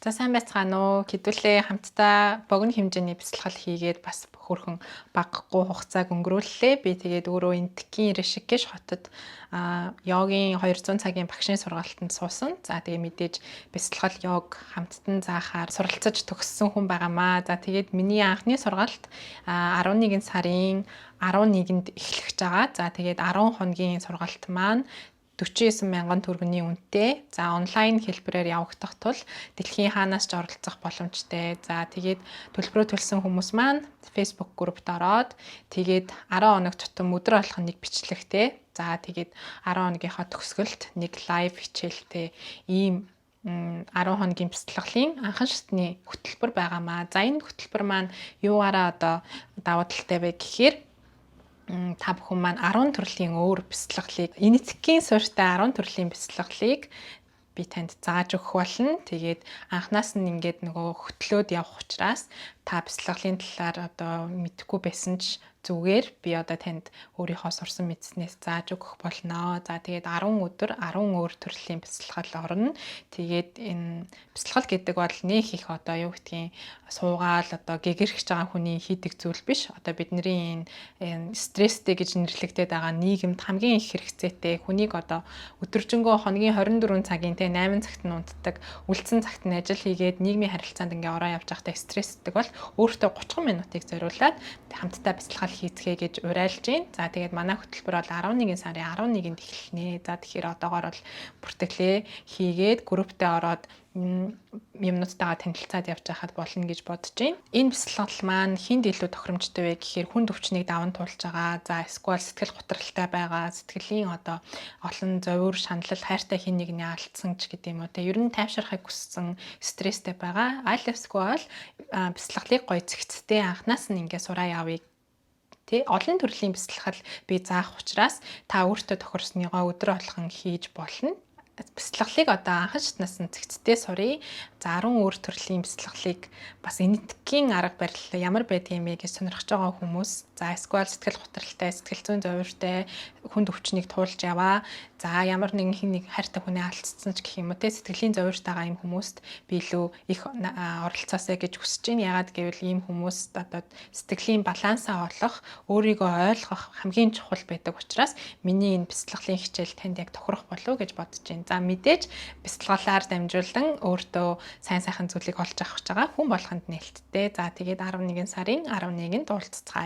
За сайн байцгаана уу? Хэдүүлээ хамтдаа богино хэмжээний бясалгал хийгээд бас хөрхөн багагүй хугацааг өнгөрүүллээ. Би тэгээд өөрөө Энтхийн Ришикеш хотод йогийн 200 цагийн багшийн сургалтанд суусан. За тэгээд мэдээж бясалгал йог хамттан заахаар суралцаж төгссөн хүн байгаамаа. За тэгээд миний анхны сургалт 11 сарын 11-нд эхлэж байгаа. За тэгээд 10 хоногийн сургалт маань 49 мянган төгрөгийн үнэтэй. За онлайн хэлбэрээр явагдах тул дэлхийн хаанаас ч оролцох боломжтой. За тэгээд төлбөрөө төлсөн хүмүүс маань Facebook группт ороод тэгээд 10 хоног тутам өдөр болгон нэг бичлэгтэй. За тэгээд 10 хоногийнхоо төгсгөлд нэг лайв хичээлтэй ийм 10 хоногийн бяцлаглалын анхан шатны хөтөлбөр байгаамаа. За энэ хөтөлбөр маань юугаараа одоо давуу талтай вэ гэхээр та бүхэн маань 10 төрлийн өөр бяцлаглалыг Энэтхийн суурьтай 10 төрлийн бяцлаглалыг би танд зааж өгөх болно. Тэгээд анханаас нь ингээд нөгөө хөтлөөд явах учраас та бяцлаглалын талаар одоо мэдэхгүй байсан ч зүгээр би одоо танд өөрийнхөө сурсан мэдснээс зааж өгөх болно. За тэгээд 10 өдөр 10 өөр төрлийн бяцлаглал орно. Тэгээд энэ бяцлаглал гэдэг бол нөх их одоо юу гэдгийг суугаал одоо гэгэрхэж байгаа хүний хийдэг зүйл биш. Одоо бидний энэ стресстэй гэж нэрлэгдээд байгаа нийгэмд хамгийн их хэрэгцээтэй хүнийг одоо өдөржингөө хоногийн 24 цагийн 8 цагт нь унтдаг, үлдсэн цагт нь ажил хийгээд нийгмийн харилцаанд ингээ ороо явж байхдаа стресстэй бол өөртөө 30 минутыг зориулаад хамтдаа бяцлаглал хийцгээе гэж уриалж байна. За тэгээд манай хөтөлбөр бол 11 сарын 11-нд эхэлнэ. За тэгэхээр одоогоор бол бүртгэлээ хийгээд групптэй ороод юмнуудтайгаа танилцаад явж байхад болно гэж бодож байна. Энэ бяцлаглал маань хинд илүү тохиромжтой вэ гэхээр хүнд өвчнийг даван туулж байгаа. За эсвэл сэтгэл готролтой байгаа, сэтгэлийн одоо олон зовир, шаналл, хайртай хин нэгний алдсан ч гэдэг юм уу. Ер нь тайвширахыг хүссэн, стресстэй байгаа. Аль эсвэл бяцлаглалыг гоё зэгцтэй анханаас нь ингээ сураа явъя. Олон төрлийн бяцлаглал би заах учраас та өөртөө тохирсныгоо өдөр болгон хийж болно. Бяцлаглалыг одоо анхан шатнаас нь зэгцтэй суръя. За 10 өөр төрлийн бяцлаглалыг бас Энэтхийн арга барил ямар байдгийг юм бэ гэж сонирхож байгаа хүмүүс. За эсвэл сэтгэл готролтой, сэтгэл зүйн зовиртой хүнд өвчнийг туулж яваа. За ямар нэгэн хин нэг хайртай хүнээ алдсан ч гэх юм уу те сэтгэлийн зовиртойгоо ийм хүмүүст би илүү их оролцоосэй гэж хүсэж байна. Яагаад гэвэл ийм хүмүүст одоо сэтгэлийн балансаа олох, өөрийгөө ойлгох хамгийн чухал байдаг учраас миний энэ бяцлаглалын хичээл танд яг тохирох болов уу гэж бодож байна. За мэдээж бяцлаглалаар дамжуулан өөртөө сайн сайхан зүйлийг олж авах гэж байгаа хүн болгонд нээлттэй. За тэгээд 11 сарын 11-нд уулзцгаая.